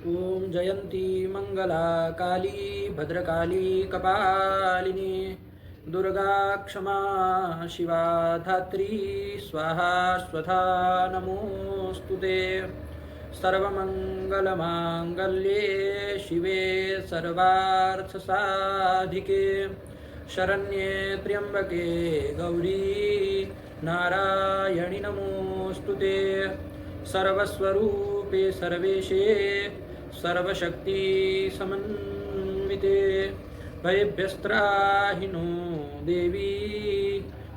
ओम जयंती मंगला काली भद्रकाली कपालिनी दुर्गा क्षमा शिवा धात्री स्वाहा स्वधा नमोस्तुते सर्वमंगलमांगल्ये शिवे सर्वार्थसाधिके शरण्ये त्र्यंबके गौरी नारायणि नमोस्तुते सर्वस्वरूपे सर्वेशे सर्वशक्ति समन्विते भयभ्यस्त्राहिनो देवी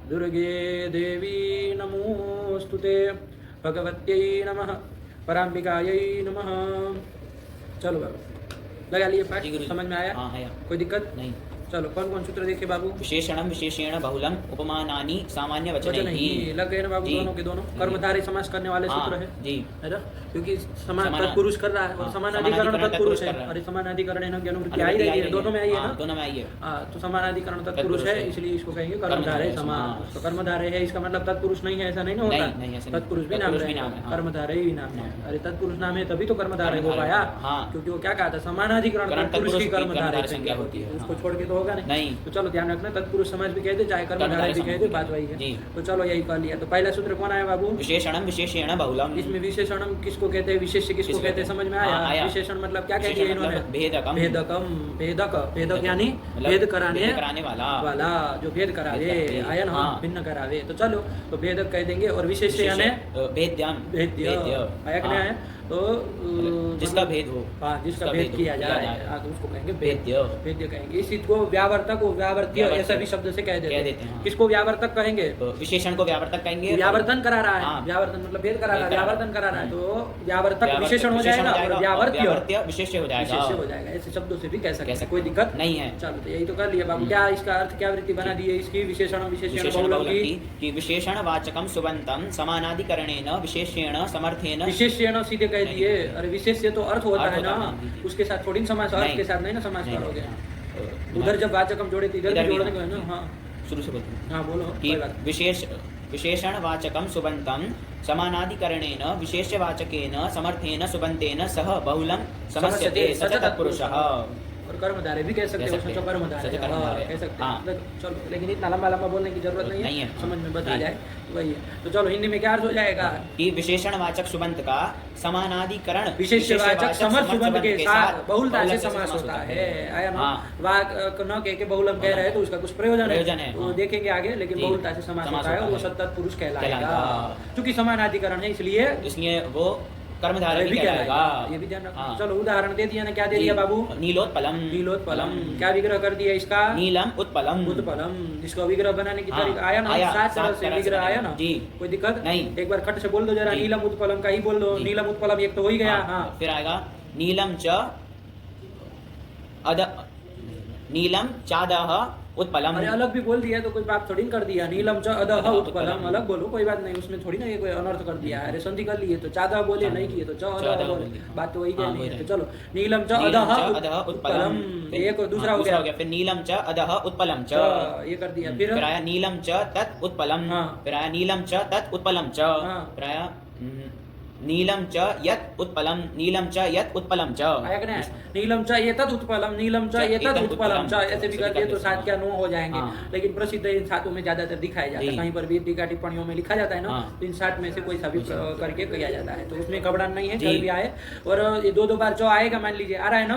दुर्गे देवी नमोस्तुते भगवत्यै नमः पराम्बिकायै नमः। चलो बाबू लगा लिए पाठ, समझ में आया? हाँ आया। कोई दिक्कत नहीं। चलो कौन कौन सूत्र देखे बाबू? विशेषणम विशेषेण बहुलम उपमानानि सामान्य वचन वचनैः। ही लग गए ना बाबू, दोनों के दोनों कर्मधारय समास करने वाले सूत्र है जी है ना, क्योंकि समान तत्पुरुष कर रहा है और समानाधिकरण तत्पुरुष है। अरे समानाधिकरण है ना, अनुवृत्ति आई रही है, दोनों में आई है ना, दोनों में आई है। तो समानाधिकरण तत्पुरुष है, इसलिए इसको कहेंगे कर्मधारय समास। तो कर्मधारय है इसका मतलब तत्पुरुष नहीं है, ऐसा नहीं ना होता, तत्पुरुष भी नाम है, कर्मधारय भी नाम है। अरे तत्पुरुष नाम है तभी तो कर्मधारय हो पाया, क्योंकि वो क्या कहा था, समानाधिकरण तत्पुरुष की कर्मधारय संज्ञा होती है, उसको छोड़ के तो होगा नहीं। तो चलो ध्यान रखना, तत्पुरुष समास भी कहते चाहे कर्मधारय भी कहते, बात वही है। तो चलो यही कर लिया। तो पहला सूत्र कौन आया बाबू? विशेषणम विशेषेण बहुलम। इसमें विशेषणम किसको कहते हैं, विशेष्य किसको कहते हैं, समझ में आया? विशेषण मतलब क्या कह दिया इन्होंने? भेदकम। भेदकम, भेदक, भेदक यानी भेद कराने वाला, जो भेद करावे, आया ना, भिन्न करावे। तो चलो तो भेदक कह देंगे, और विशेष्य यानी भेद्यम, भेद्य, आया कि नहीं आया? तो जिसका भेद हो, हाँ जिसका भेद किया जाए, तो उसको कहेंगे भेद्य, भेद्य कहेंगे। इसी को व्यावर्तक, व्यावर्त्य ऐसा भी शब्द से कह देते हैं। किसको व्यावर्तक कहेंगे? विशेषण को व्यावर्तक कहेंगे। व्यावर्तन करा रहा है, व्यावर्तन मतलब भेद करा रहा है, व्यावर्तन करा रहा है, तो व्यावर्तक विशेषण हो जाएगा और व्यावर्त्य विशेष्य हो जाएगा, विशेष्य हो जाएगा। ऐसे शब्दों से भी कह सकते हैं, कोई दिक्कत नहीं है। चलो तो यही तो कर लिया बाबू। क्या इसका अर्थ, क्या वृत्ति बना दी है इसकी? विशेषण विशेषण बहुलम की विशेषण वाचकम सुबंतम समानाधिकरणेन विशेषेण समर्थेन। विशेषण सीधे कह दिए। अरे विशेष्य तो अर्थ होता है ना, उसके साथ थोड़ी समास, अर्थ के साथ नहीं ना समास करोगे। उधर जब वाचकम जोड़े तो इधर भी जोड़ने को है ना। हाँ शुरू से बोलते हैं। हाँ बोलो। विशेषण वाचकम सुबंतम समानाधिकरणेन विशेषवाचकेन समर्थेन सुबंतेन सह बहुलम समस्यते स च तत्पुरुषः। और कर्मधारय भी कह सकते हो, सोचो कर्मधारय कह सकते हैं। चलो लेकिन इतना लंबा लंबा बोलने की जरूरत नहीं है, समझ में बता जाए वही है। तो चलो हिंदी में क्या अर्थ हो जाएगा कि विशेषणवाचक सुबंत का समानाधिकरण विशेषवाचक समर्थ सुबंत के साथ बहुलता से समास होता है, आया ना। वाक न कह के बहुलम कह रहे हैं तो उसका कुछ प्रयोजन है, तो देखेंगे आगे, लेकिन बहुलता से समास होता है और वो सत्तत्पुरुष कहलाएगा। क्योंकि समानाधिकरण है इसलिए वो कर्मधारय भी कहलाएगा। ये भी ध्यान रखना। चलो उदाहरण दे दिया ना, क्या दे दिया बाबू? नीलोत्पलम। नीलोत्पलम क्या विग्रह कर दिया इसका? नीलम उत्पलम। उत्पलम जिसका विग्रह बनाने की तारीख आया ना, 7 तरह से विग्रह आया ना, कोई दिक्कत नहीं। एक बार खट से बोल दो जरा, नीलम उत्पलम का ही बोल दो। नीलम उत्पलम एक तो हो ही गया। हाँ फिर आएगा नीलम च नीलम चादह उत्पलम। अरे अलग भी बोल दिया तो कोई बात थोड़ी कर दिया। नीलम च अदह उत्पलम अलग बोलो, कोई बात नहीं, उसमें थोड़ी ना ये कोई अनर्थ कर दिया। अरे संधि कर लिए तो चादह बोले, नहीं किए तो च अदह बोले, बात तो वही नहीं है। तो चलो नीलम च अदह उत्पलम, एक दूसरा हो गया। फिर नीलम च अदह उत्पलम च, ये कर दिया। फिर आया नीलम च तत् उत्पलम। फिर आया नीलम च तत् उत्पलम च। फिर आया नीलम च यत् उत्पलम, नीलम च यत् उत्पलम च। आया कि नहीं? नीलम च एतत् उत्पलम, नीलम च एतत् उत्पलम च, ऐसे भी करते तो 7 क्या 9 हो जाएंगे। लेकिन प्रसिद्ध इन 7 में ज्यादातर दिखाया जाता है, कहीं पर भी टीका टिप्पणियों में लिखा जाता है ना, तो इन 7 में से कोई सा भी करके किया जाता है। तो उसमें घबराना नहीं है, जब भी आए। और ये 2-2 बार जो आएगा, मान लीजिए आ रहा है ना,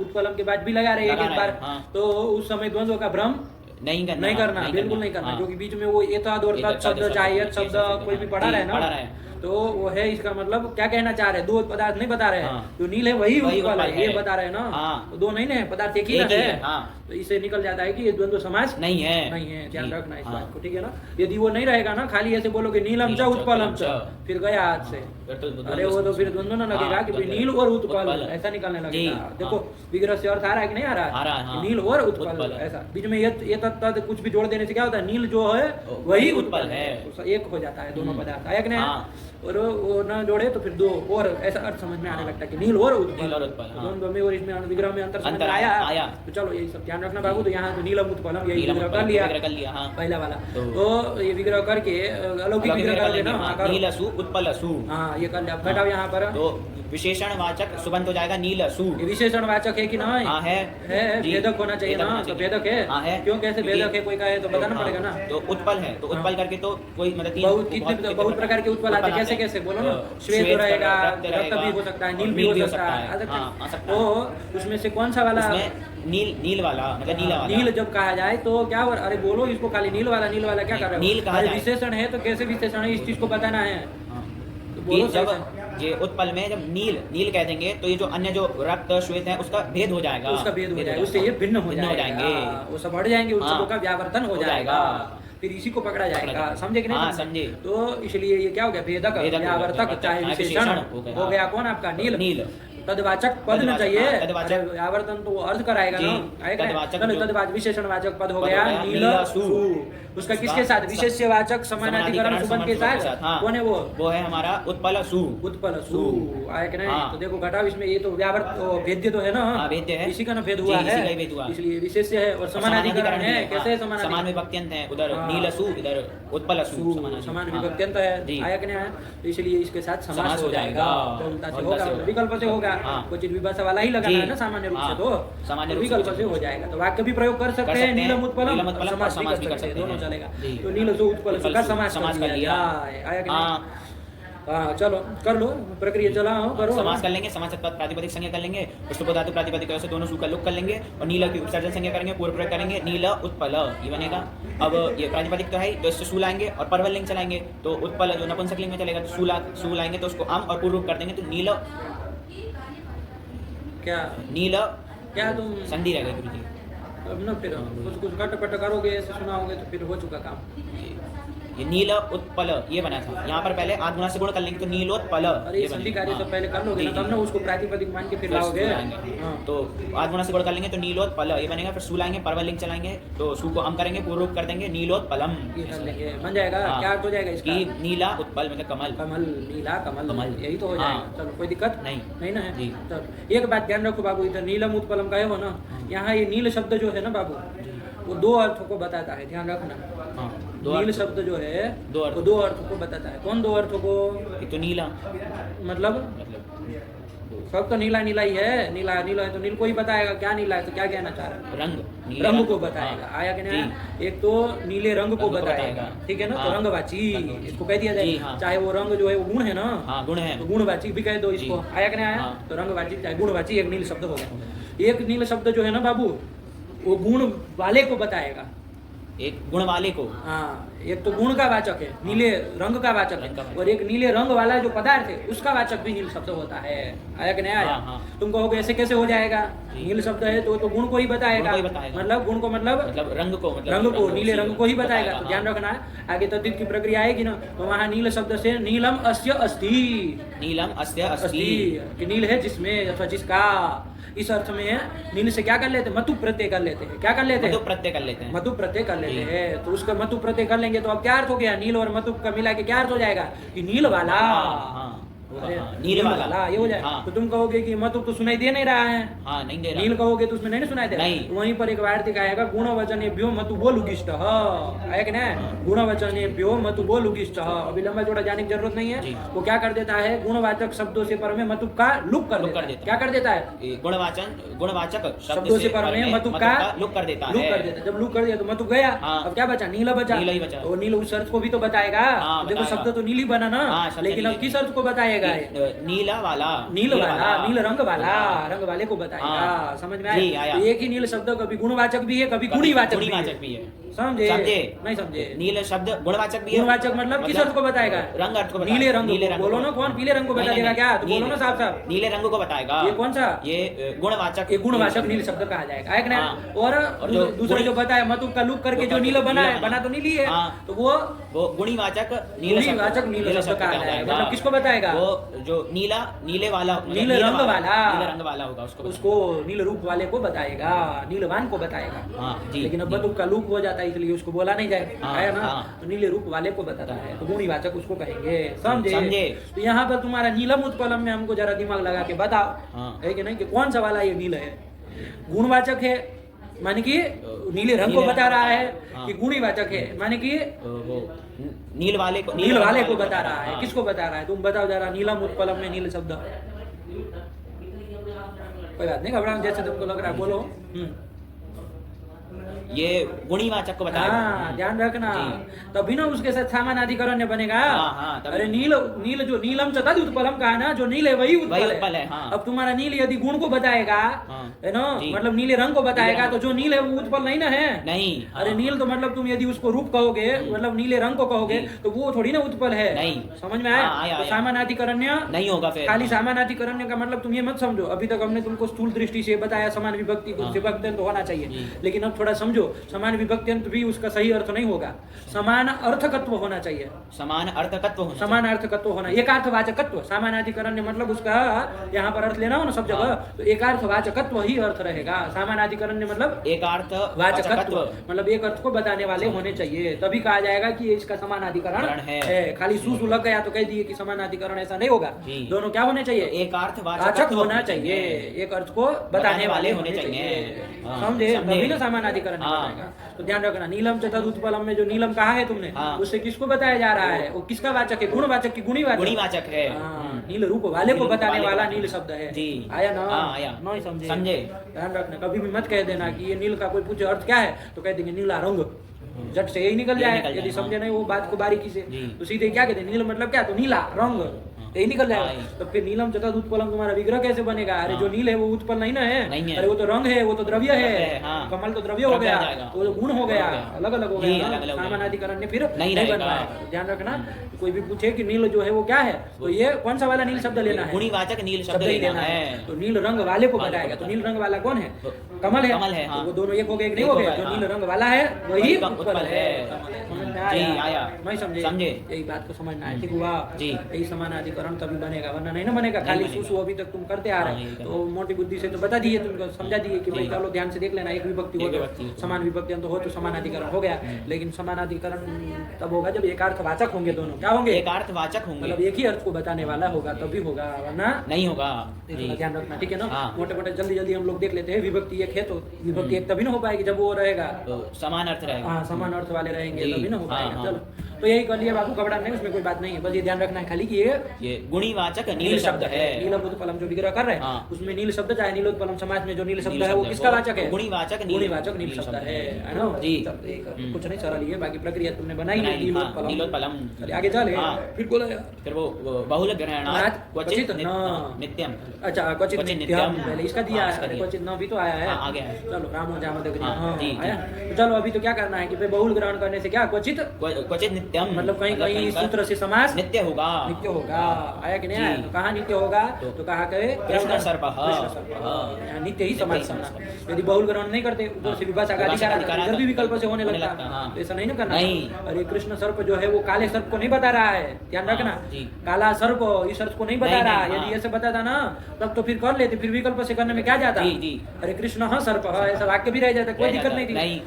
उत्पलम के बाद भी लगा रहे एक बार, तो उस समय द्वंद्व का भ्रम नहीं करना, बिल्कुल नहीं करना, क्योंकि बीच में वो एतद और तत् शब्द चाहिए शब्द कोई भी पढ़ा रहे ना, तो वो है इसका मतलब क्या कहना चाह रहे हैं? 2 पदार्थ नहीं बता रहे हैं, जो नील है वही उत्पल है, ये बता रहे हैं ना। तो 2 नहीं है, पदार्थ एक ही है। तो इससे निकल जाता है कि ये द्वंद्व समास नहीं है। ध्यान रखना इस बात को, ठीक है ना। यदि वो नहीं रहेगा ना, खाली ऐसे बोलोगे नीलम च उत्पलम च, फिर गया हाथ से, अरे वो तो फिर द्वंद्व ना लगेगा कि नील और उत्पल ऐसा निकलने लगेगा। देखो विग्रह से अर्थ आ रहा है कि नहीं आ रहा? नील और उत्पल, ऐसा बीच में ये तद कुछ भी जोड़ देने से क्या होता है? नील जो है वही उत्पल है, एक हो जाता है दोनों पदार्थ, आया कि नहीं? और वो न जोड़े तो फिर 2 और ऐसा अर्थ समझ में आने लगता है कि नील और उत्पल, द्वंद्व में और इसमें विग्रह में अंतर समझ में आया। तो चलो यही सब ध्यान रखना बाबू। तो यहाँ तो नीलम उत्पलम यही विग्रह कर लिया पहला वाला। तो ये विग्रह करके अलौकिक विग्रह कर लेना, नीलसु उत्पलसु, हाँ ये कर लिया। घटाओ यहाँ पर, तो विशेषणवाचक सुबंत हो जाएगा नील सु। ये विशेषणवाचक है कि नहीं? हाँ है जी। भेदक होना चाहिए भेदक ना, होना तो चाहिए। भेदक है। हाँ है। क्यों कैसे भेदक है कोई कहे तो बताना हाँ, पड़ेगा ना। तो उत्पल है, तो उत्पल करके तो कोई मतलब तीन बहुत कितने बहुत प्रकार के उत्पल आते हैं, कैसे कैसे बोलो ना। श्वेत रहेगा, रक्त भी हो सकता है, नील भी हो सकता है। हाँ, आ सकता तो उसमें से कौन सा वाला? नील वाला मतलब नीला वाला। नील जब कहा जाए तो क्या हो? अरे बोलो इसको खाली नील वाला क्या कर रहे हो? नील कहा जाए। विशेषण है तो कैसे विशेषण है, इस चीज को बताना है। तो बोलो बोलो जब ये उत्पल में जब नील कह देंगे तो ये जो अन्य जो रक्त श्वेत है उसका भेद हो जाएगा, उसका भेद हो जाएगा, उससे ये भिन्न हो जाएंगे, वो सब बढ़ जाएंगे, उन सबों का व्यावर्तन हो जाएगा, फिर इसी को पकड़ा जाएगा। समझे कि नहीं? हाँ, समझे। तो इसलिए ये क्या हो गया? भेदक व्यावर्तक चाहे विशेषण हो गया। कौन आपका? नील। तदवाचक पद न चाहिए, व्यावर्तन तो वो अर्थ कराएगा ना। तदवाचक विशेषणवाचक पद हो गया नील सु। उसका किसके साथ? विशेष्यवाचक समानाधिकरण सुबंत के साथ। कौन है वो है हमारा उत्पल सु। उत्पल सु आया कि नहीं? तो देखो घटाव इसमें ये तो भेद्य तो है ना, भेद्य है, इसी का ना भेद हुआ है, इसलिए विशेष्य है। और समानाधिकरण है, कैसे समान विभक्त्यंत है, उधर नील सु इधर उत्पल सु, समान विभक्त्यंत है। आया कि नहीं? तो इसलिए इसके साथ समास हो जाएगा, बहुलता से होगा, विकल्प से होगा। कुछ विभाषा वाला ही लगाना है ना सामान्य रूप से, तो सामान्य विकल्प से हो जाएगा। तो वाक्य भी प्रयोग कर सकते हैं, नीलम उत्पलम, समास भी कर सकते हैं, दोनों चलेगा। तो नील सु उत्पल सु का समास कर लिया। आया कि नहीं? हाँ चलो कर लो, प्रक्रिया चलाओ, करो। समास कर लेंगे, समास पद प्रातिपदिक संज्ञा कर लेंगे, पुष्प धातु प्रातिपदिक से दोनों सु का लोप कर लेंगे और नील की उपसर्जन संज्ञा करेंगे, पूर्व प्रयोग करेंगे, नील उत्पल ये बनेगा। अब ये प्रातिपदिक तो है, तो इससे सु लाएंगे और परवल लिंग चलाएंगे, तो उत्पल जो नपुंसक लिंग में चलेगा, तो सु लाएंगे तो उसको अम और पूर्व कर देंगे, तो नील क्या नील क्या तुम संधि रह गई गुरु जी। अब ना फिर कुछ कट पट करोगे, ऐसे सुनाओगे तो फिर हो चुका काम। ये नील उत्पल ये बना था, यहाँ पर पहले आठ गुना से गुण कर लेंगे तो नीलोत्पल। अरे संधि कार्य तो पहले कर लोगे ना, तब ना उसको प्रातिपदिक मान के फिर लाओगे। तो आठ गुना से गुण कर लेंगे तो नीलोत्पल ये बनेगा, फिर सु लाएंगे, परवल लिंग चलाएंगे, तो सु को हम करेंगे, पूर्व कर देंगे, नीलोत्पलम बन जाएगा। क्या अर्थ हो जाएगा इसका? नीला उत्पल मतलब कमल, कमल, नीला कमल, यही तो हो जाएगा। चलो कोई दिक्कत नहीं ना है। चलो एक बात ध्यान रखो बाबू, इधर नीलम उत्पलम का हो ना, यहाँ ये नील शब्द जो है ना बाबू, वो दो अर्थों को बताता है, ध्यान रखना। नील शब्द जो है दो अर्थों को बताता है। कौन दो अर्थों को? तो नीला मतलब सब तो नीला नीला ही है, नीला नीला है तो नील को ही बताएगा। क्या नीला है तो क्या कहना चाह रहा है? रंग को बताएगा। आया कि नहीं? एक तो नीले रंग को बताएगा, ठीक है ना, तो रंगवाची इसको कह दिया जाए। चाहे वो रंग जो है वो गुण है ना, गुण है, तो गुणवाची भी कह दो इसको। आया कि नहीं? आया तो रंगवाची चाहे गुणवाची एक नील शब्द हो गया। एक नील शब्द जो है ना बाबू, वो गुण वाले को बताएगा, एक गुण वाले को। हाँ, एक तो गुण का वाचक है, नीले रंग का वाचक है, और एक नीले रंग वाला जो पदार्थ है उसका वाचक भी नील शब्द होता है। आया कि नहीं आया? तुम कहोगे ऐसे कैसे हो जाएगा? नील शब्द है तो गुण को ही बताएगा, मतलब गुण को मतलब रंग को नीले रंग को ही बताएगा। तो ध्यान रखना है, आगे तद्धित की प्रक्रिया आएगी ना, तो वहाँ नील शब्द से नीलम अस्य अस्ति, नीलम अस्य अस्ति कि नील है जिसमें अथवा जिसका। इस अर्थ में नील से क्या कर लेते हैं? मतु प्रत्यय कर लेते हैं। क्या कर लेते हैं? मतु प्रत्यय कर लेते हैं, मतु प्रत्यय कर लेते हैं। तो उसका मतु प्रत्यय कर लेंगे तो अब क्या अर्थ हो गया? नील और मतु का मिला के क्या अर्थ हो जाएगा? कि नील वाला, नील वाला ये हो जाए। तो तुम कहोगे कि मतु तो सुनाई दे नहीं रहा है, नहीं दे रहा। नील कहोगे तो उसमें नहीं सुनाई दे रहा। वहीं पर एक वार्तिक आएगा, गुणवचनेभ्यो मतु बोलुगिष्ट है कि नहीं? गुणवचनेभ्यो मतु बोलुगिष्ट। अभी लंबा चौड़ा जाने की जरूरत नहीं है। वो क्या कर देता है? गुणवाचक शब्दों से पर में मतु का लुक कर देता है। क्या कर देता है? गुणवाचक शब्दों से पर में मतु का लुक कर देता है। जब लुक कर दिया तो मतु गया, अब क्या बचा? नीला बचा। तो नील उस अर्थ को भी तो बताएगा। देखो शब्द तो नील ही बना ना, लेकिन अब किस अर्थ को बताएगा? नीला वाला, नील रंग वाले को बताएगा। समझ में आया? एक ही नील शब्द कभी गुणवाचक भी है, कभी गुणीवाचक भी है। समझे? नहीं समझे? नील शब्द गुणवाचक भी है। गुणवाचक मतलब किस अर्थ को बताएगा? रंग अर्थ को। नीले रंग बोलो ना, कौन पीले रंग को बता देगा? क्या तो बोलो ना साहब साहब, नीले रंग को बताएगा। ये कौन सा? ये गुणवाचक, ये गुणवाचक नील शब्द कहा जाएगा। है ना? और दूसरा जो बताया मतु का लुक करके जो नील बना है, बना तो नीली है, तो वो गुणीवाचक नील शब्द कहा जाएगा। मतलब किसको बताएगा? वो जो नीले वाला, नीले रंग वाला होगा, उसको नील रूप वाले को बताएगा, नीलवान को बताएगा। लेकिन अब मतु का लुक हो जाता है इसलिए उसको बोला नहीं जाएगा, है ना? तो नीले रूप वाले को बताता है, तो गुणीवाचक उसको कहेंगे। समझे? तो यहाँ पर तुम्हारा नीलम उत्पलम में हमको जरा दिमाग लगा के बताओ, है कि नहीं, कि कौन सा वाला ये नील है? गुणवाचक है माने कि नीले रंग को बता रहा है, कि गुणीवाचक है माने कि नील वाले को बता रहा है। किसको बता रहा है? तुम बताओ जरा। नीलम उत्पलम में नील शब्द कोई बात नहीं, घबराओ, जैसे तुमको लग रहा है बोलो। ये गुणीवाचक को बता हाँ, ध्यान रखना, तभी ना उसके साथ समानाधिकरण बनेगा। तभी। अरे नील जो नीलम च तद उत्पलम कहा ना, जो नील है वही उत्पल है। हाँ। अब तुम्हारा नील यदि गुण को बताएगा, है ना, मतलब नीले रंग को बताएगा, तो जो नील है वो उत्पल नहीं ना है। नहीं। अरे नील तो मतलब तुम यदि उसको रूप कहोगे, मतलब नीले रंग को कहोगे, तो वो थोड़ी ना उत्पल है। नहीं। समझ में आया? तो समानाधिकरण्य नहीं होगा फिर। खाली समानाधिकरण्य का मतलब तुम ये मत समझो, अभी तक हमने तुमको स्थूल दृष्टि से बताया समान विभक्ति को विभक्ति तो होना चाहिए, लेकिन अब थोड़ा समझो, समान विभक्त्यंत भी उसका सही अर्थ नहीं होगा, समान अर्थकत्व होना चाहिए। समान अर्थकत्व होना, समान अर्थकत्व होना, एकार्थवाचकत्व। समानाधिकरण मतलब उसका यहाँ पर अर्थ लेना हो ना सब जगह, तो एकार्थवाचकत्व ही अर्थ रहेगा। समानाधिकरण मतलब एकार्थवाचकत्व, मतलब एक अर्थ को बताने वाले होने चाहिए, तभी कहा जाएगा कि इसका समानाधिकरण है। खाली सु लग गया तो कह दिए कि समानाधिकरण, ऐसा नहीं होगा। दोनों क्या होने चाहिए? एकार्थवाचक होना चाहिए, एक अर्थ को बताने वाले होने चाहिए। समझे? तभी ना समानाधिकरण बताएगा। तो ध्यान रखना, नीलम च तद उत्पलम में जो नीलम कहा है तुमने, उससे किसको बताया जा रहा है? वो किसका वाचक है? गुणवाचक की गुणीवाचक है। नील रूप वाले को बताने वाला नील शब्द है। आया ना? आया। नहीं समझे? ध्यान रखना, कभी भी मत कह देना कि ये नील का कोई पूछे अर्थ क्या है, तो कह देंगे नीला रंग, झट से यही निकल जाए। यदि समझे नहीं वो बात को बारीकी से, तो सीधे क्या कहते हैं, नील मतलब क्या? तो नीला रंग, यही निकल जाएगा। तो फिर नीलम चतुर्थ उत्पलम तुम्हारा विग्रह कैसे बनेगा? अरे जो नील है वो उत्पल नहीं ना है, अरे वो तो रंग है, वो तो द्रव्य है। कमल तो द्रव्य हो गया, तो वो गुण हो गया, अलग अलग हो गया। समानाधिकरण ने फिर नहीं बन पाएगा। ध्यान रखना, कोई भी पूछे कि नील जो है वो क्या है, तो ये कौन सा वाला नील शब्द लेना है? गुणीवाचक नील शब्द लेना है। तो नील रंग वाले को बताएगा। तो नील रंग वाला कौन है? कमल है। तो वो दोनों एक हो गए, एक नहीं हो गए? जो नील रंग वाला है वही उत्पल है। आया? नहीं समझे? यही बात को समझना है, ठीक हुआ? यही समानाधिकरण तभी बनेगा, वरना नहीं ना बनेगा। खाली सुसु अभी तक तुम करते आ रहे, तो मोटी बुद्धि से तो बता दिए, तुमको समझा दिए कि भाई चलो ध्यान से देख लेना, एक विभक्ति हो तो समान विभक्ति तो हो तो समानाधिकरण हो गया। लेकिन समानाधिकरण तब होगा जब एकार्थवाचक होंगे, दोनों क्या होंगे? एकार्थवाचक होंगे, मतलब एक ही अर्थ को बताने वाला होगा, तभी होगा, वरना नहीं होगा। ध्यान रखना, ठीक है ना? मोटे मोटे जल्दी हम लोग देख लेते हैं। विभक्ति एक है तो विभक्ति एक तभी ना हो पाएगी जब वो रहेगा, तो समान अर्थ रहेगा। हाँ, समान अर्थ वाले रहेंगे तभी ना हो पाएगा। चलो, तो यही कर लिया बाबू, घबरा नहीं, उसमें कोई बात नहीं है। बस ये ध्यान रखना है खाली कि ये गुणीवाचक नील शब्द है। नीलम उत्पलम जो विग्रह कर रहे हैं, उसमें नील शब्द चाहे नीलोत्पलम समाज में जो नील शब्द है वो किसका वाचक है? गुणीवाचक नील शब्द है ना जी। कुछ नहीं सरल है, बाकी प्रक्रिया तुमने बनाई है। नीलोत्पलम आगे चले, फिर बोला फिर वो बहुल ग्रहणात् क्वचित नित्यम। अच्छा, क्वचित नित्यम पहले इसका दिया है, क्वचित न भी तो आया है, आगे है। चलो, रामो जामदग्नि आया। चलो, अभी तो क्या करना है कि बहुल ग्रहण करने से क्या? क्वचित नित्यम, मतलब कहीं कहीं सूत्र से समास नित्य होगा। आया कि नहीं आया? तो कहाँ नित्य होगा? तो कहा करे कृष्ण सर्प, नित्य ही समास करना। यदि बहुल ग्रहण नहीं करते, ऊपर से विभाषा का अधिकार भी विकल्प से होने लगता, तो ऐसा नहीं ना करना। अरे कृष्ण सर्प जो है वो काले सर्प को नहीं बता रहा है, ध्यान रखना। काला सर्प इस अर्थ को नहीं बता रहा। यदि ऐसे बताता ना तब तो फिर कर लेते, फिर विकल्प से करने में क्या जाता? अरे कृष्ण सर्प, ऐसा वाक्य भी रह जाता, कोई दिक्कत नहीं थी।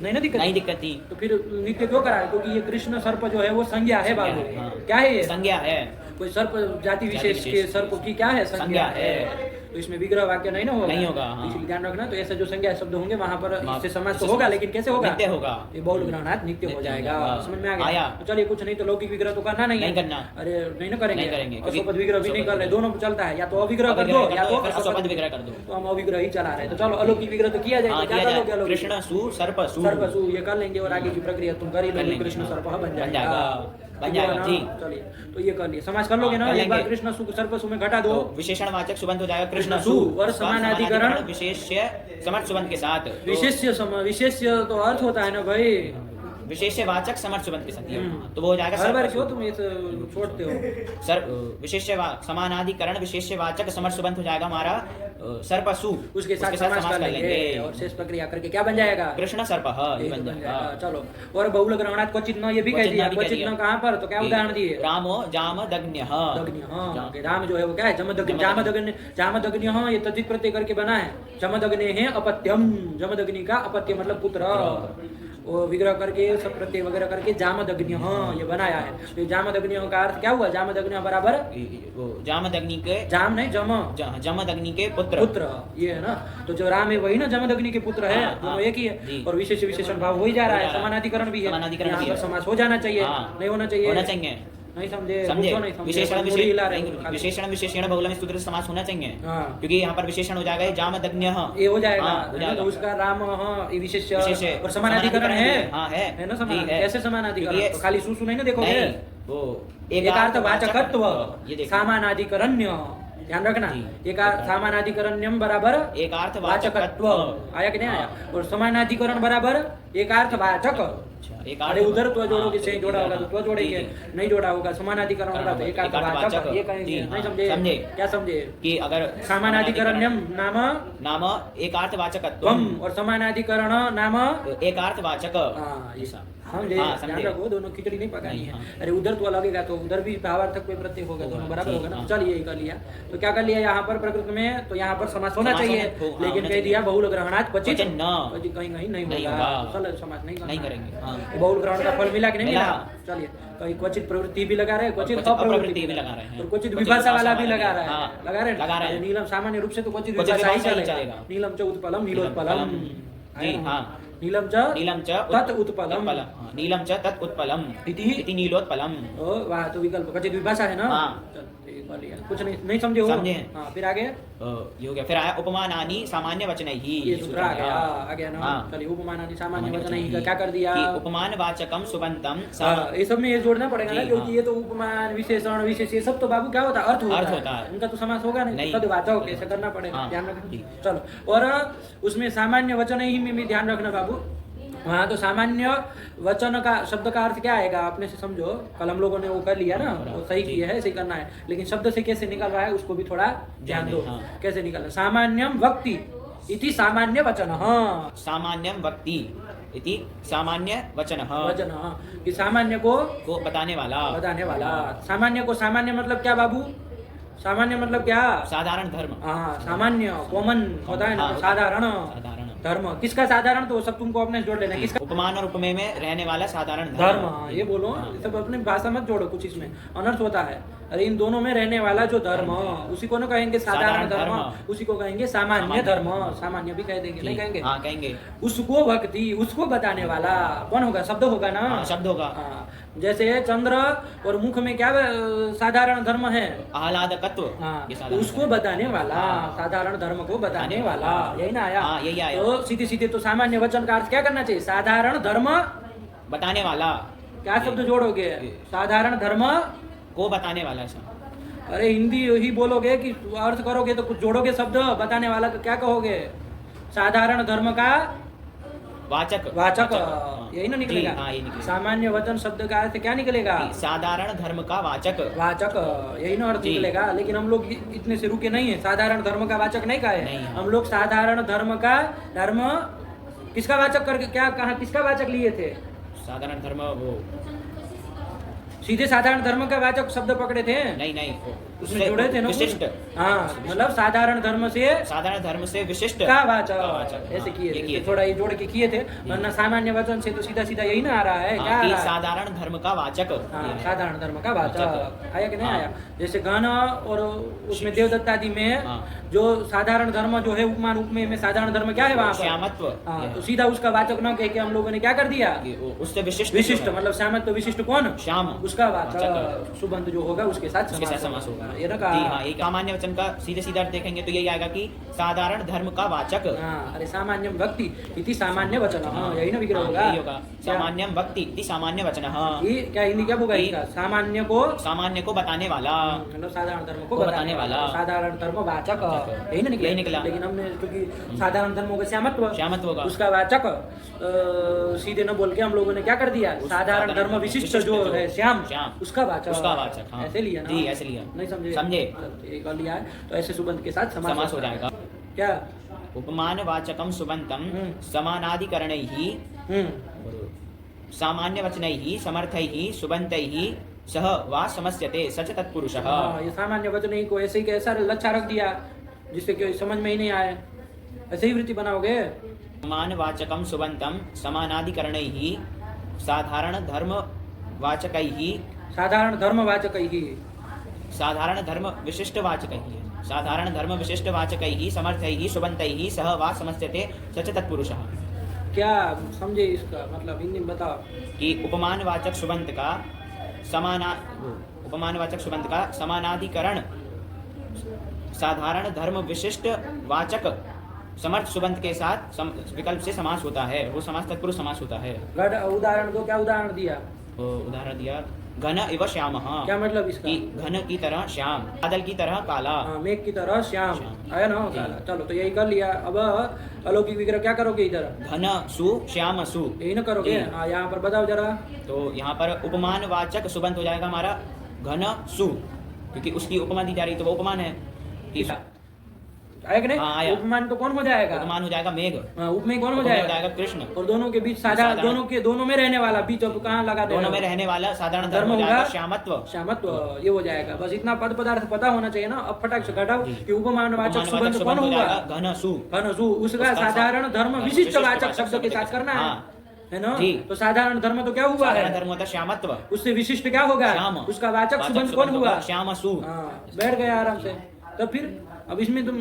नहीं ना दिक्कत थी। तो फिर नित्य क्यों करा? क्योंकि ये कृष्ण सर्प जो है वो संज्ञा है बाबू। क्या है ये? संज्ञा है। कोई सर्प जाति विशेष के सर्प की क्या है? संज्ञा है। तो इसमें विग्रह वाक्य नहीं ना होगा, नहीं होगा। इसलिए ध्यान रखना। तो ऐसे जो संज्ञा शब्द होंगे वहां पर इससे समास तो होगा, लेकिन कैसे होगा? नित्य होगा। ये बहुल ग्रहणात् नित्य हो जाएगा। समझ में आ गया? तो चलिए, कुछ नहीं तो लौकिक विग्रह तो करना नहीं करना। अरे नहीं ना करेंगे, अशोपद विग्रह भी नहीं कर रहे, दोनों चलता है। या तो अविग्रह कर दो या तो अशोपद विग्रह कर दो। तो हम अविग्रह ही चला रहे हैं। तो चलो, अलौकिक विग्रह तो किया जाएगा। कृष्ण सु सर्प सु ये कर लेंगे, और आगे की प्रक्रिया तुम कर ही लोगे। कृष्ण सर्प बन जाएगा जी। चलिए, तो ये कर लिए, समाज कर लोगे ना? एक बार कृष्ण सु सर्प सु में घटा दो, विशेषणवाचक सुबंध हो जाएगा कृष्ण सु, और समानाधिकरण विशेष्य समर्थ सुबंध के साथ। विशेष्य तो अर्थ होता है ना भाई, विशेष्यवाचक समर्थ सुबंध के साथ, तो वो हो जाएगा। हर बार क्यों तुम इसे छोड़ते हो? सर, विशेष्य समानाधिकरण विशेष्यवाचक समर्थ सुबंध हो जाएगा हमारा सर्पसु, उसके साथ समास कर लेंगे, और शेष प्रक्रिया करके क्या बन जाएगा? कृष्ण सर्प बन जाएगा। चलो, और बहुल ग्रहणात् क्वचित न ये भी कह दिया। क्वचित न कहाँ पर? तो क्या उदाहरण दिए? रामो जामदग्न्य। राम जो है वो क्या है? जामदग्न्य। ये तद्धित प्रत्यय करके बना है। जमदग्ने है अपत्यम, जमदग्नि का अपत्य मतलब पुत्र। वो विग्रह करके सब प्रत्यय वगैरह करके जामदग्नि ये बनाया है। तो जामदग्नि का अर्थ क्या हुआ? जामदग्नि बराबर जामदग्नि के जाम नहीं जमदग्नि के पुत्र ये है ना। तो जो राम है वही ना जमदग्नि के पुत्र है, दोनों एक ही है। और विशेषण भाव हो ही जा रहा है, समानाधिकरण भी है। समास हो जाना चाहिए, नहीं होना चाहिए? नहीं समझे, समझे? पूछो नहीं समझे, विशेषण मुड़ी हिला रहे हो खाली। विशेषण विशेषण बहुलम स्तुति समास होना चाहिए, हाँ। क्योंकि यहाँ पर विशेषण हो जाएगा जामदग्न्यः, ये हो जाएगा, हाँ, हो है ना, जाएगा। तो उसका राम ये विशेष्य विशेष है। और समानाधिकरण है, हाँ है है ना, जी, समान है। कैसे समानाधिकरण, क्योंकि तो खाली सुसु नहीं ना देखोगे, नहीं, वो एकार्थवाचकत्व ये देखो, समानाधिकरण्य, ध्यान रखना, जी। समानाधिकरण्यम बराबर एकार्थवाचकत्व, आया कि नहीं आया, हाँ। और समानाधिकरण बराबर एकार्थवाचक। अच्छा, अरे उधर तो जोड़ोगे, से जोड़ा होगा तो जोड़ेंगे, ठीक है। नहीं जोड़ा होगा समानाधिकरण होगा तो एकार्थवाचक, एकार्थवाचक, ये कहेंगे, जी, नहीं हाँ, समझे, समझे। क्या समझे, कि अगर समानाधिकरण्यम नाम नाम एकार्थवाचकत्व त्वम और समानाधिकरण नाम एकार्थवाचक, हाँ, ये ऐसा। समझे, हाँ, ध्यान समझे। रखो, दोनों खिचड़ी नहीं पकानी है। हाँ। अरे उधर तो लगेगा तो उधर भी भावार्थक कोई प्रत्यय होगा, दोनों बराबर ठीक, होगा ना, हाँ। चलिए ये कर लिया, तो क्या कर लिया यहाँ पर प्रकृति में, तो यहाँ पर समास होना समास चाहिए, होना- हाँ, लेकिन होना कह दिया चाहिए। बहुल ग्रहणात क्वचित क्वचित न। क्वचित कहीं कहीं नहीं नहीं होगा, होगा। चलो समास नहीं करना नहीं है। करेंगे, हाँ। तो बहुल ग्रहण का फल मिला कि नहीं मिला। मिला, चलिए, कहीं क्वचित प्रवृत्ति भी लगा रहे, क्वचित क्वचित अप्रवृत्ति अप्रवृत्ति भी लगा रहे हैं। और क्वचित क्वचित विभाषा वाला विभाषा भी वाला लगा भी, रहा है, हाँ, लगा रहे हैं? लगा रहे हैं। अरे नीलम सामान्य रूप से तो क्वचित क्वचित विभाषा ही विभाषा ही चलेगा, चलेगा। नीलम च उत्पलम नीलोत्पलम, जी, हाँ। नीलम च नीलम च तत् उत्पलम, हाँ, नीलम च तत् उत्पलम इति इति नीलोत्पलम। ओ वाह, तो विकल्प क्वचित विभाषा है ना, हाँ। चल, ठीक है, लिया। कुछ नहीं समझे हो, समझे। हाँ, फिर आगे ये हो गया, फिर आया उपमानानि सामान्य वचनैहि, ये सूत्र आ गया ना, हाँ। चलिए उपमानानि सामान्य सामान्य वचन ही का वचनैहि। क्या कर दिया, कि उपमानवाचकम सुबंतम हाँ, ये सब में ये जोड़ना पड़ेगा ना, जी, क्योंकि हाँ। ये तो उपमान विशेषण विशेष ये सब तो बाबू क्या होता है, अर्थ अर्थ होता होता है, है। इनका तो समास होगा नहीं, नहीं। सदवाचक कैसे करना पड़ेगा, हाँ, ध्यान रखना, जी। चलो। और उसमें सामान्य वचन ही में भी ध्यान रखना बाबू, हाँ, तो सामान्य वचन का शब्द का अर्थ क्या आएगा, अपने से समझो, कल हम लोगों ने वो कर लिया ना, वो सही जी। किया है, ऐसे ही करना है, लेकिन शब्द से कैसे निकल रहा है उसको भी थोड़ा ध्यान दो, हाँ। कैसे निकल रहा है, सामान्यम वक्ति इति सामान्य वचन, हाँ, सामान्यम वक्ति इति सामान्य वचन वचन, हाँ, कि सामान्य को बताने वाला, बताने वाला, सामान्य को, सामान्य मतलब क्या बाबू, सामान्य मतलब क्या, साधारण धर्म, हाँ, सामान्य कॉमन होता है ना, हाँ, साधारण साधारण धर्म, किसका साधारण, तो सब तुमको अपने जोड़ लेना है, किसका उपमान और उपमेय में रहने वाला साधारण धर्म, हाँ, ये बोलो, हाँ। सब अपनी भाषा मत जोड़ो, कुछ इसमें अनर्थ होता है, अरे इन दोनों में रहने वाला जो धर्म, उसी को ना कहेंगे साधारण धर्म, उसी को कहेंगे सामान्य धर्म, सामान्य भी कह देंगे, नहीं कहेंगे, हाँ कहेंगे, उसको भक्ति, उसको बताने वाला कौन होगा, शब्द होगा ना, हाँ, शब्द होगा, हाँ, जैसे चंद्र और मुख में क्या साधारण धर्म है, आह्लादकत्व, हाँ, ये साधारण उसको धर्म। बताने वाला, साधारण धर्म को बताने वाला, यही ना आया, हाँ, यही आया। तो सीधे सीधे तो सामान्य वचन का अर्थ क्या करना चाहिए, साधारण धर्म, बताने वाला, क्या शब्द जोड़ोगे, साधारण धर्म, को बताने वाला ऐसा, अरे हिंदी ही बोलोगे कि अर्थ करोगे तो कुछ जोड़ोगे शब्द, बताने वाला तो क्या कहोगे, साधारण धर्म का वाचक, वाचक, हाँ। यही ना जी, निकलेगा, हाँ, यही निकलेगा। सामान्य वचन शब्द का अर्थ क्या निकलेगा, साधारण धर्म का वाचक, वाचक, यही ना अर्थ जी। निकलेगा, लेकिन हम लोग इतने से रुके नहीं है, साधारण धर्म का वाचक नहीं कहा नहीं, है, हाँ। हम लोग साधारण धर्म का धर्म किसका वाचक करके क्या कहा, किसका वाचक लिए थे, साधारण धर्म वो सीधे साधारण धर्म का वाचक शब्द पकड़े थे, नहीं नहीं उसमें जोड़े थे ना, विशिष्ट, हाँ, मतलब साधारण धर्म से साधारण धर्म से विशिष्ट का वाचक, वाचक, ऐसे हाँ, किए ये थे, किए थोड़ा ये जोड़ के किए थे, वरना सामान्य वचन से तो सीधा सीधा यही ना आ रहा है, क्या आ कि रहा है, साधारण धर्म का वाचक, हाँ, ये है। साधारण धर्म का वाचक वाचक। आया कि नहीं हाँ। आया, जैसे गण और उसमें देवदत्त आदि में हाँ। जो साधारण धर्म जो है उपमान उपमेय में साधारण धर्म क्या है वहाँ पर, श्यामत्व, हाँ, ये तो है। सीधा उसका वाचक न कह के हम लोगों ने क्या कर दिया, कि वो उससे विशिष्ट विशिष्ट, जो है, मतलब श्यामत्व विशिष्ट कौन, श्याम, उसका वाचक, वाचक। सुबंध जो होगा उसके साथ उसके साथ समास होगा, ये ना जी, कहा, हाँ, एक सामान्य वचन का सीधे सीधा अर्थ देखेंगे तो यही आएगा कि साधारण धर्म का वाचक, हाँ, अरे सामान्यम भक्ति इति सामान्य वचन, हाँ, यही ना विग्रह हाँ, होगा, यही होगा, सामान्यम भक्ति इति सामान्य वचन, हाँ, ये क्या हिंदी क्या होगा इसका, सामान्य को सामान्य को बताने वाला, मतलब साधारण धर्म को को बताने बताने वाला, वाला। साधारण धर्म वाचक, वाचक। यही ना निकला, यही निकला। लेकिन हमने क्योंकि साधारण धर्म होगा श्यामत्व, श्यामत्व होगा, उसका वाचक सीधे न बोल के हम लोगों ने क्या कर दिया, साधारण धर्म विशिष्ट जो है श्याम, उसका वाचक, उसका वाचक, हाँ। ऐसे लिया ना, जी, ऐसे लिया। नहीं समझे, समझे। एक और लिया है, तो ऐसे सुबंध के साथ समास हो जाएगा, क्या, उपमान वाचकम सुबंतम समानाधिकरणैः हम्म, सामान्य वचनैः समर्थैः सुबन्तैः सह वा समस्यते सच तत्पुरुषः, हाँ, ये सामान्य वचन ही को ऐसे ही कैसा लच्छा रख दिया जिससे कि समझ में ही नहीं आए, ऐसे ही वृत्ति बनाओगे, उपमान वाचकम सुबंतम समानाधिकरणैः साधारण धर्म वाचकैः साधारण धर्म वाचक ही, साधारण धर्म विशिष्ट वाचकैः साधारण धर्म विशिष्ट वाचकैः समर्थैः सुबन्तैः सह वा समस्यते सच तत्पुरुषः, क्या समझे इसका मतलब हिंदी में बताओ, कि उपमान वाचक सुबंत का उपमानवाचक सुबंत का समानाधिकरण साधारण धर्म विशिष्ट वाचक समर्थ सुबंत के साथ विकल्प से समास होता है। वो समास तत्पुरुष समास होता है। उदाहरण को क्या उदाहरण दिया? उदाहरण दिया घन इव श्याम। क्या मतलब इसका? घन की तरह श्याम, बादल की तरह काला, मेघ की तरह श्याम आया ना काला। चलो तो यही कर लिया। अब अलौकिक विग्रह क्या करोगे इधर? घन सु श्याम सु, यही ना करोगे? यहाँ पर बताओ जरा। तो यहाँ पर उपमान वाचक सुबंत हो जाएगा हमारा घन सु, क्योंकि उसकी उपमा दी जा रही तो वो उपमान है। आया कि नहीं? हाँ, उपमान तो कौन हो जाएगा? उपमान हो जाएगा मेघ। उपमेय कौन हो जाएगा? कृष्ण। और दोनों के बीच साधारण, दोनों में रहने वाला, बीच कहाँ लगा देना? दोनों में रहने वाला साधारण धर्म होगा श्यामत्व। श्यामत्व ये हो जाएगा। बस इतना पद पदार्थ पता होना चाहिए ना। अब फटाक से घटाओ कि उपमान वाचक सुबंत कौन होगा? घन सु। घन सु, उसका साधारण धर्म विशिष्ट वाचक शब्द के साथ करना है ना। तो साधारण धर्म तो क्या हुआ है? धर्म होता श्यामत्व। उससे विशिष्ट क्या होगा? उसका वाचक सुबंत कौन हुआ? श्याम सु। बैठ गया आराम से। तो फिर अब इसमें तुम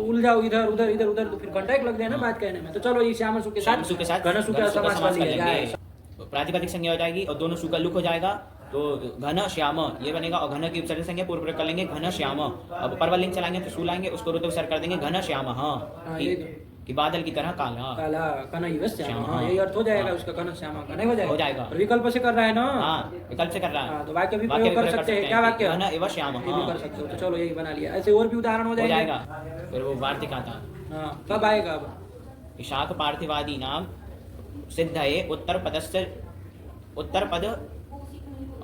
उलझाओ इधर उधर इधर उधर, तो फिर घंटा एक लग जाए ना बात कहने में। तो चलो ये श्याम सु के साथ घन सु का समास कर लिया, प्रातिपदिक संज्ञा हो जाएगी और दोनों सु का लुक हो जाएगा। तो घन श्याम ये बनेगा और घन की उपसर्ग संज्ञा पूर्व प्रयोग कर लेंगे घन श्याम। अब परवलिंग चलाएंगे तो सु लाएंगे, उसको रुद्र उपसर्ग कर देंगे घन श्याम। कि बादल की तरह काला, काला कनैव श्याम। यही अर्थ हो जाएगा उसका, घन श्याम कनैव हो जाएगा। विकल्प से कर रहा है ना? विकल्प से कर रहा है। तो वाक्य भी प्रयोग कर सकते हैं। क्या वाक्य? घन एव श्याम कर सकते हो। तो चलो यही बना लिया। ऐसे और भी उदाहरण हो जाएगा। फिर वो वार्तिक आता कब आएगा? अब शाक पार्थिवादी नाम सिद्धये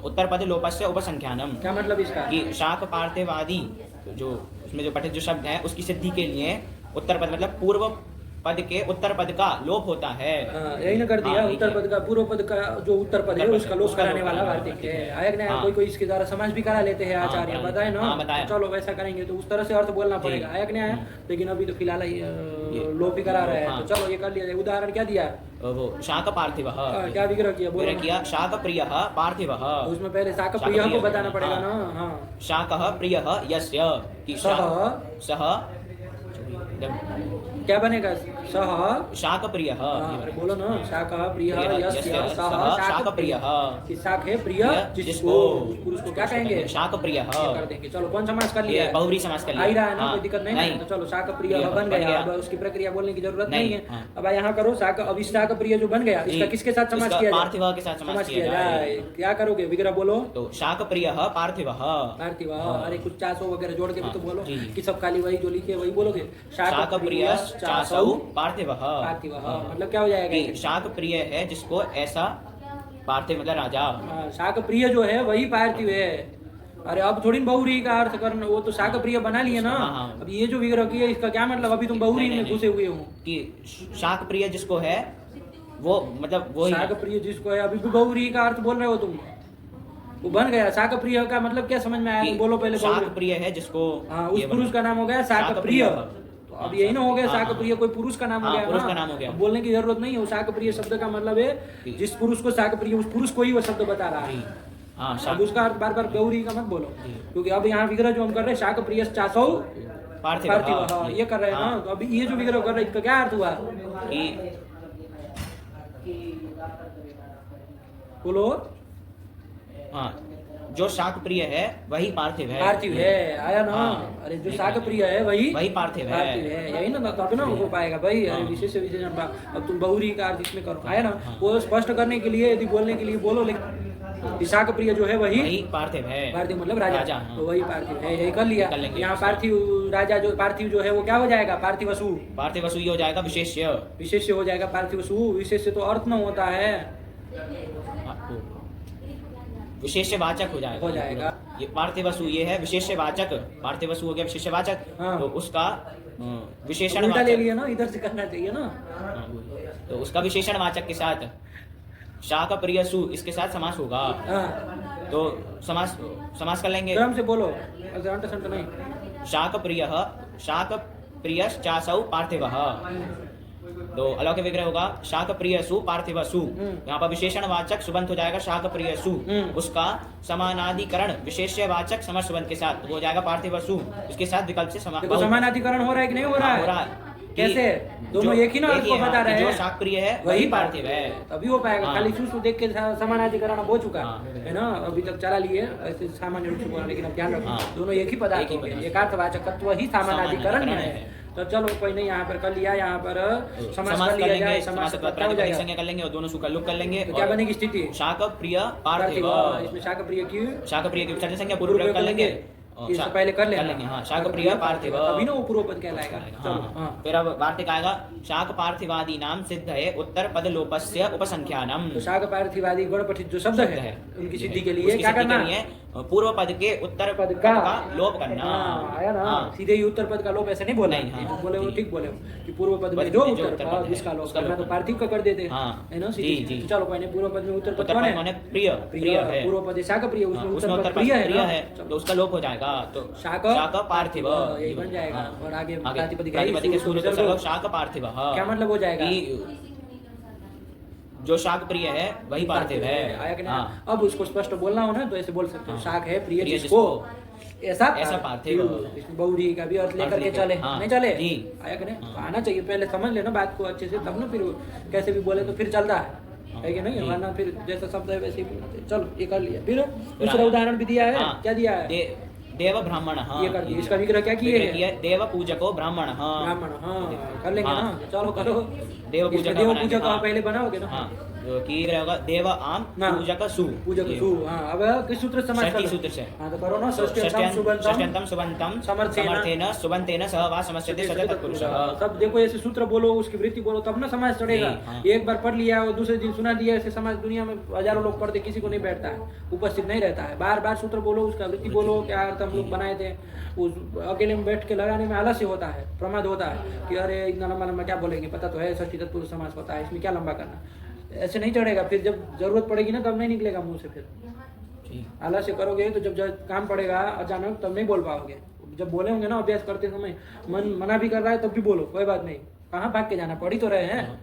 उत्तर पद लोपस्य उपसंख्यानम। क्या मतलब इसका? कि शाक पार्थिवादी जो उसमें जो पठित जो शब्द है उसकी सिद्धि के लिए उत्तर पद मतलब पूर्व पद के उत्तर पद का लोप होता है। यही ना कर दिया। उत्तर पद का पूर्व पद का जो उत्तर पद है उसका लोप कराने वाला वार्तिक है। आया कि नहीं? कोई इसके द्वारा समास भी करा लेते हैं आचार्य, बताए ना। चलो वैसा करेंगे तो उस तरह से अर्थ बोलना पड़ेगा। आया कि नहीं आया? लेकिन अभी तो फिलहाल लोप ही करा रहे हैं। तो चलो ये कर लिया जाए। उदाहरण क्या दिया? वो शाक पार्थिव। क्या विग्रह किया? बोला किया शाक प्रिय पार्थिव। उसमें पहले शाक प्रिय को बताना पड़ेगा ना। शाक प्रिय यस्य सह क्या बनेगा? सह शाक प्रिय। बोलो ना, शाक प्रिय यस्य सह शाक प्रिय। शाक है प्रिय जिसको, पुरुष को क्या कहेंगे? शाक प्रिय कर देंगे। चलो कौन समास कर लिया? बहुव्रीहि समास कर लिया। आ रहा है ना, कोई दिक्कत नहीं। तो चलो शाक प्रिय बन गया। अब उसकी प्रक्रिया बोलने की जरूरत नहीं है। अब यहाँ करो शाक। अब इस शाक प्रिय जो बन गया इसका किसके साथ समास किया? पार्थिव के साथ समास किया जाए। क्या करोगे? विग्रह बोलो। तो शाक प्रिय पार्थिव। पार्थिव। अरे कुछ चासो वगैरह जोड़ के भी तो बोलो कि सब खाली वही जो लिखे वही बोलोगे। शाक प्रिय चासौ पार्थिव। पार्थिव मतलब क्या हो जाएगा? शाक प्रिय है जिसको ऐसा, पार्थिव मतलब राजा। शाक प्रिय जो है वही पार्थिव है। अरे अब थोड़ी बहुव्रीहि का अर्थ करना, वो तो शाक प्रिय बना लिए ना। अब ये जो विग्रह किया इसका क्या मतलब? अभी तुम बहुव्रीहि में घुसे हुए हो कि शाक प्रिय जिसको है वो मतलब वो शाक प्रिय जिसको है, अभी भी बहुव्रीहि का अर्थ बोल रहे हो तुम। वो बन गया। शाक प्रिय का मतलब क्या समझ में आया? बोलो पहले। शाक प्रिय है जिसको, उस पुरुष का नाम हो गया शाक प्रिय। अब यही ना हो गया शाक प्रिय, कोई पुरुष का नाम हो गया। पुरुष का नाम हो गया। बोलने की जरूरत नहीं है। शाक प्रिय शब्द का मतलब है जिस पुरुष को शाक प्रिय, उस पुरुष को ही वो शब्द बता रहा है। अब उसका अर्थ बार बार गौरी का मत बोलो, क्योंकि अब यहाँ विग्रह जो हम कर रहे हैं शाक प्रिय चासौ पार्थिव ये कर रहे हैं ना। तो अभी ये जो विग्रह कर रहे हैं इसका क्या अर्थ हुआ? बोलो। जो शाक प्रिय है वही पार्थिव है। पार्थिव है। आया ना? अरे जो शाक प्रिय है वही पार्थिव है। यही ना, तब ना हो पाएगा भाई। अरे विशेष विशेषण। अब तुम बहुव्रीहि का अर्थ इसमें करो। आया ना? वो स्पष्ट करने के लिए यदि बोलने के लिए बोलो, लेकिन शाक प्रिय जो है वही पार्थिव है। पार्थिव मतलब राजा। तो वही पार्थिव है। यही कर लिया। यहाँ पार्थिव राजा जो पार्थिव जो है वो क्या हो जाएगा? पार्थिवसु। पार्थिवसु ये हो जाएगा विशेष्य। विशेष्य हो जाएगा पार्थिवसु। विशेष्य तो अर्थ न होता है, विशेष्यवाचक हो जाएगा। ये पार्थिवसु ये है विशेष्यवाचक। पार्थिवसु हो गया विशेष्यवाचक। तो उसका विशेषण वाचक ले लिया ना, इधर से करना चाहिए ना। तो उसका विशेषण वाचक के साथ शाक प्रिय सु इसके साथ समास होगा। तो समास कर लेंगे। क्रम से बोलो, नहीं। शाक प्रिय चासौ पार्थिव। तो अलौकिक विग्रह होगा शाक प्रिय सु पार्थिव सु। यहाँ पर विशेषण वाचक सुबंत हो जाएगा शाक प्रिय सु। उसका समानाधिकरण विशेष्यवाचक समर्थ सुबंत के साथ हो जाएगा पार्थिव सु। उसके साथ विकल्प से समानाधिकरण हो रहा है कि नहीं हो रहा है? कैसे? दोनों एक ही ना आपको बता रहे जो हैं, शाक प्रिय है वही पार्थिव है। तभी हो पाएगा। हाँ। खाली सुसु देख के समानाधिकरण हो चुका हाँ। है ना, अभी तक चला लिए ऐसे सामान्य रूप से बोला, लेकिन अब ध्यान रखो हाँ। दोनों एक ही पदार्थ एक ही हो गए, पदार्थ। एकार्थवाचकत्व ही सामानाधिकरण में है। तो चलो कोई नहीं, यहाँ पर कर लिया, यहाँ पर समास कर लिया जाए, समास प्रातिपदिक संज्ञा कर लेंगे और दोनों सुका लोप कर लेंगे। तो क्या बनेगी स्थिति? शाक प्रिय पार्थिव। इसमें शाक प्रिय की शाक प्रिय की उपसर्जन संज्ञा पूर्व प्रयोग कर लेंगे। इससे पहले कर लेंगे। हाँ, शाक प्रिय पार्थिव, अभी ना वो पूर्व पद कहलाएगा। चलो हाँ। हाँ, फिर अब वार्तिक आएगा, शाक पार्थिवादी नाम सिद्ध है उत्तर पद लोपस्य उपसंख्यानम। तो शाक पार्थिवादी गण पठित जो शब्द है उनकी सिद्धि के लिए क्या करना है? पूर्व पद के उत्तर पद का लोप करना। हाँ, आया ना, हाँ। सीधे ही उत्तर पद का लोप ऐसे नहीं बोला। नहीं, हाँ, जो बोले वो जी। ठीक बोले कि पूर्व पद में जो उत्तर पद जिसका लोप करना, तो पार्थिव का कर देते हाँ। है ना जी, सीधे। जी। तो चलो कोई नहीं, पूर्व पद में उत्तर पद उत्तर कौन पद है? माने प्रिय, प्रिय है। पूर्व पद शाक प्रिय, हाँ, उसमें उसमें उत्तर उत्तर पद प्रिय है ना? है तो उसका लोप हो जाएगा, तो शाक पार्थिव यही बन जाएगा। हाँ। और आगे आगे प्रातिपदिक प्रातिपदिक के शुरू सूर्य से तो शाक पार्थिव। हाँ। क्या मतलब हो जाएगा? कि जो शाक प्रिय है वही पार्थिव है। आया कि नहीं? हाँ। अब उसको स्पष्ट बोलना हो ना तो ऐसे बोल सकते हो, हाँ। शाक है प्रिय प्रिय जिसको, ऐसा ऐसा पार्थिव। इसमें बहुरी का भी अर्थ लेकर के लेकर, चले, हाँ। नहीं चले? जी। आया कि नहीं? हाँ। तो आना चाहिए, पहले समझ लेना बात को अच्छे से, तब ना फिर कैसे भी बोले तो फिर चलता है कि नहीं? जी। वरना फिर जैसा शब्द है वैसे ही बोलना चाहिए। चलो ये कर लिया। फिर दूसरा उदाहरण भी दिया है। हाँ। क्या दिया है? देव ब्राह्मण। हाँ, ये कर दिया। इसका विग्रह क्या किए विग्रह किया है, देव पूजको ब्राह्मण। हाँ। ब्राह्मण। हाँ, कर लेंगे हाँ। ना, चलो करो। देव पूजक इसमें देव बनाएंगे, पूजक हाँ। पहले बनाओगे ना? हाँ, जो कि विग्रह होगा देव आम हाँ। पूजक सु। पूजक ये। सु। हाँ, अब किस सूत्र से समास षष्ठी कर? सूत्र से। हाँ, तो करो ना। षष्ठ्यंतम षष्ट्यंतम सुबंतम समर्थेन सुबंतेन सह वा समस्यते सदा तत्पुरुषः। सब देखो ऐसे सूत्र बोलो, उसकी वृत्ति बोलो, तब ना समाज चढ़ेगा। जी, हाँ। एक बार पढ़ लिया और दूसरे दिन सुना दिया, ऐसे समाज दुनिया में हजारों लोग पढ़ते, किसी को नहीं बैठता है, उपस्थित नहीं रहता है। बार बार सूत्र बोलो, उसका वृत्ति बोलो, क्या अर्थ हम लोग बनाए थे। उस अकेले में बैठ के लगाने में आलस्य होता है, प्रमाद होता है कि अरे इतना लंबा लंबा क्या बोलेंगे, पता तो है षष्ठी तत्पुरुष समास होता है, इसमें क्या लंबा करना। ऐसे नहीं चढ़ेगा, फिर जब जरूरत पड़ेगी ना तब नहीं निकलेगा मुंह से। फिर आलस्य करोगे तो जब काम पड़ेगा अचानक तब नहीं बोल पाओगे। जब बोले होंगे ना अभ्यास करते समय, मन मना भी कर रहा है तब भी बोलो, कोई बात नहीं, कहाँ भाग के जाना, पढ़ ही तो रहे हैं।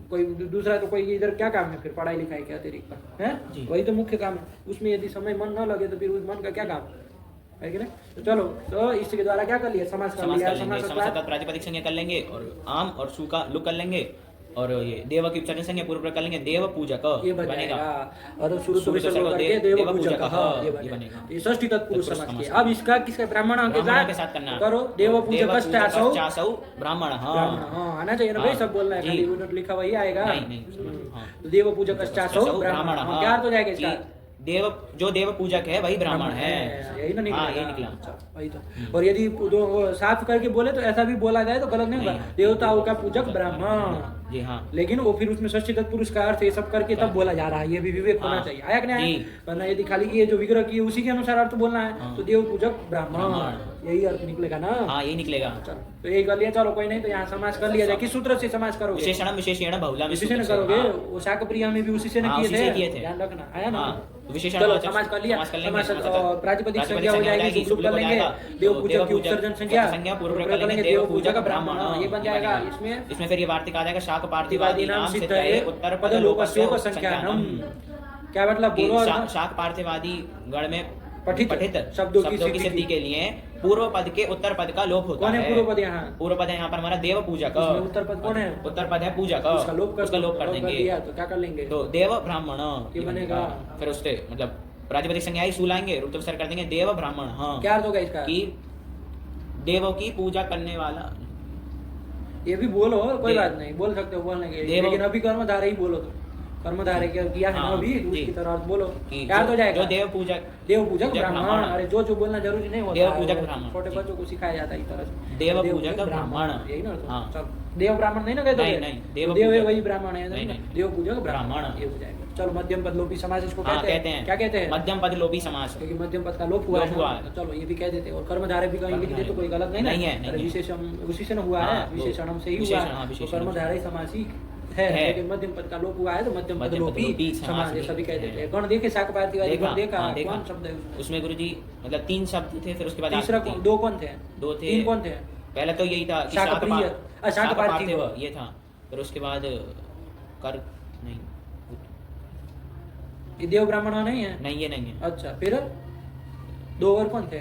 कोई दूसरा तो कोई इधर क्या काम है फिर, पढ़ाई लिखाई के अतिरिक्त है? वही तो मुख्य काम है। उसमें यदि समय मन न लगे तो फिर उस मन का क्या काम है कि नहीं? तो चलो, तो इसके द्वारा क्या कर लिया? समास कर लिया। समास प्रातिपदिक संज्ञा कर लेंगे और आम और सु का लुक कर लेंगे, और ये देव की उपसर्जन संज्ञा पूर्व कर लेंगे, देव पूजक ये बनेगा। और शुरू से विसर्ग करके देव पूजक ये बनेगा। ये षष्ठी तत्पुरुष समास किया। अब इसका किसका? ब्राह्मण के साथ करना। करो देव पूजक चासौ ब्राह्मण। हाँ, आना चाहिए ना भाई, सब बोलना है, खाली यूनिट लिखा वही आएगा। तो देव पूजक चासौ ब्राह्मण, क्या हो जाएगा इसका? देव, जो देव पूजक है वही ब्राह्मण है। यही ना निकला? यही निकला। वही तो। और यदि साफ करके बोले तो ऐसा भी बोला जाए तो गलत नहीं होगा, देवताओं का पूजक ब्राह्मण। जी हाँ। लेकिन वो फिर उसमें षष्ठी तत्पुरुष का अर्थ ये सब करके तब बोला जा रहा है, ये भी विवेक होना चाहिए। आया कि नहीं? वरना यदि खाली ये जो विग्रह किए उसी के अनुसार अर्थ बोलना है तो देव पूजक ब्राह्मण, यही अर्थ निकलेगा ना? हाँ, यही निकलेगा। चलो, तो यही कर लिया। चलो कोई नहीं, तो यहाँ समास कर लिया जाए। किस सूत्र से समास करोगे? विशेषण विशेषण बहुला उसी से न करोगे। वो शाकप्रिया में भी उसी से न किए थे, ध्यान रखना। आया ना? विशेषण। चलो समास कर लिया। प्रातिपदिक संज्ञा हो जाएगी, सुख कर लेंगे। देव पूजक की उपसर्जन संज्ञा पूर्व कर लेंगे, देव पूजक ब्राह्मण, ये बन जाएगा। इसमें फिर ये वार्तिक आ जाएगा, शाक पार्थिवादी नाम सिद्ध है उत्तर पद लोपस्य संख्यानम। क्या मतलब? बोलो। शाक पार्थिवादी गण में पठित शब्दों की सिद्धि के लिए पूर्व पद के उत्तर पद का लोप होता है। कौन है पूर्व पद? यहाँ पूर्व पद है यहाँ पर हमारा देव पूजक। उत्तर पद कौन है? उत्तर पद है पूजक, उसका लोप कर देंगे। तो क्या कर लेंगे? तो देव ब्राह्मण ये बनेगा। फिर उससे मतलब प्रातिपदिक संज्ञा ही सु लाएंगे, रूप विसर्ग कर देंगे, देव ब्राह्मण। हाँ, क्या अर्थ होगा इसका? कि देवों की पूजा करने वाला। ये भी बोलो, कोई बात नहीं, बोल सकते हो, बोलने के, लेकिन अभी कर्मधारय ही बोलो। तो कर्मधारय किया है ना अभी, उसकी तरह बोलो। क्या तो जाएगा? जो देव पूजक ब्राह्मण। अरे जो बोलना जरूरी नहीं होता। देव पूजक ब्राह्मण, छोटे बच्चों को सिखाया जाता है इस तरह से। देव पूजक ब्राह्मण, यही ना? हाँ। चलो, देव ब्राह्मण नहीं ना कहते? नहीं, देव है वही ब्राह्मण है। देव पूजक ब्राह्मण, ये हो जाएगा। चलो, मध्यम पद लोपी समास इसको कहते हैं। क्या कहते हैं? मध्यम पद लोपी समास, क्योंकि मध्यम पद का लोप हुआ है। चलो, ये भी कह देते हैं। और कर्मधारय भी कहीं लिख दे तो कोई गलत नहीं है। विशेषण उसी से न हुआ है, विशेषणम से ही हुआ है, तो कर्मधारय समास ही है। लेकिन मध्यम पद का लोप हुआ है तो मध्यम पद लोपी समास, ये सभी कह देते हैं। गण देखे, शाक पार्थिवादी गण देखा, कौन शब्द है उसमें? गुरुजी मतलब 3 शब्द थे, फिर उसके बाद तीसरा 2 कौन थे? 2 थे। 3 कौन थे? पहले तो यही था कि शाक पार्थिव, ये था। फिर उसके बाद कर नहीं, ये देव ब्राह्मण नहीं है? नहीं, ये नहीं है। अच्छा, फिर 2 और कौन थे?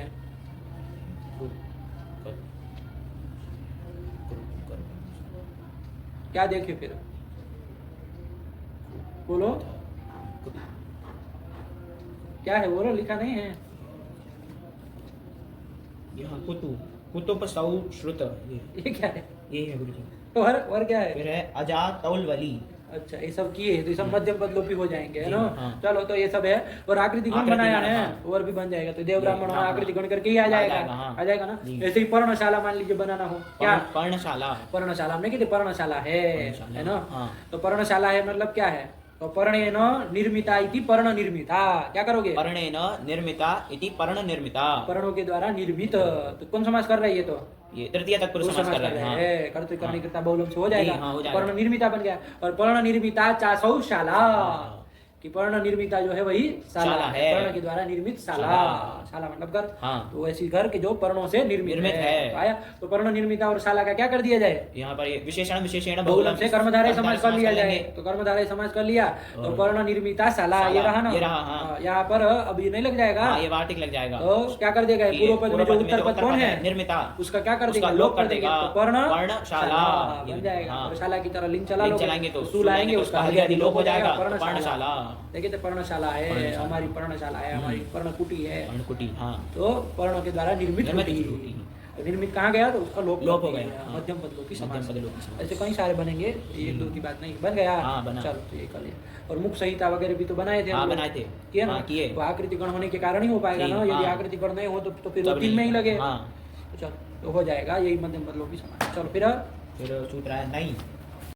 क्या देखे फिर? बोलो क्या है? बोलो, लिखा नहीं है यहाँ कुतुब श्रुत, ये क्या है? ये है गुरुजी। और क्या है? फिर है अजा तौल वली। अच्छा, ये सब किए तो ये सब मध्यम पद लोपी हो जाएंगे, है ना? हाँ। चलो, तो ये सब है। और आकृति गण बनाया है, हाँ। और भी बन जाएगा। तो देव ब्राह्मण हाँ, आकृति गण करके ही आ जाएगा, हाँ। आ जाएगा ना? जी। ऐसे ही पर्णशाला मान लीजिए बनाना हो, क्या? पर्णशाला। पर्णशाला हमने कहते पर्णशाला है ना? हाँ। तो पर्णशाला है मतलब क्या है? तो पर्णेन निर्मिता इति पर्ण निर्मिता, क्या करोगे? पर्णेन निर्मिता इति पर्ण निर्मिता। पर्णों के द्वारा निर्मित, तो कौन समास कर रहा है? ये तो ये तृतीय तत्पुरुष समास कर रहे हैं। कर्तृ कर्णिकर्ता बहुलम से हो जाएगा, जी, हाँ, हो जाएगा। पर्ण निर्मिता बन गया। और पर्ण निर्मिता चासौ शाला, कि पर्ण निर्मिता जो है वही शाला है, पर्ण के द्वारा निर्मित शाला। शाला मतलब घर, हाँ। तो ऐसी घर के जो पर्णों से निर्मित है। है। आया, तो पर्ण निर्मिता और शाला का क्या कर दिया जाए? यहाँ पर ये विशेषण विशेषण बहुलम से कर्मधारय समास कर लिया जाए, तो कर्मधारय समास कर लिया, तो पर्ण निर्मिता शाला, ये रहा ना? ये रहा, हाँ। यहाँ पर अब ये नहीं लग जाएगा, ये वार्तिक लग जाएगा। तो क्या कर देगा? पूर्व पद में जो उत्तर पद कौन है? निर्मिता, उसका क्या कर देगा? लोप कर देगा। तो पर्ण पर्णशाला बन जाएगा। हाँ। और शाला की तरह लिंग चला लो, चलाएंगे तो सूल आएंगे, उसका हल्दी आदि लोप हो जाएगा, पर्णशाला। पर्णशाला। देखिए, तो पर्णशाला है, हमारी पर्णशाला है, हमारी पर्णकुटी है। पर्णकुटी, हाँ। तो पर्णों के द्वारा निर्मित कुटी। निर्मित कहाँ गया? तो उसका लोप लोप हो गया, गया, हाँ। मध्यम पद लोपी समास। मध्यम पद लोपी समास। ऐसे कई सारे बनेंगे, एक दो की बात नहीं, बन गया। हाँ, बना। चलो, तो ये कर लिया। और मुख संहिता वगैरह भी तो बनाए थे, हाँ, हम लोग। बनाए थे। किए ना? हाँ, किए। तो आकृति गण होने के कारण ही हो पाएगा जी, ना। यदि हाँ। आकृति गण नहीं हो तो फिर वो तब तीन में ही नहीं। लगे। हाँ। तो चलो, तो हो जाएगा यही मध्यम पद लोपी समास। चलो, फिर फिर सूत्र है नहीं।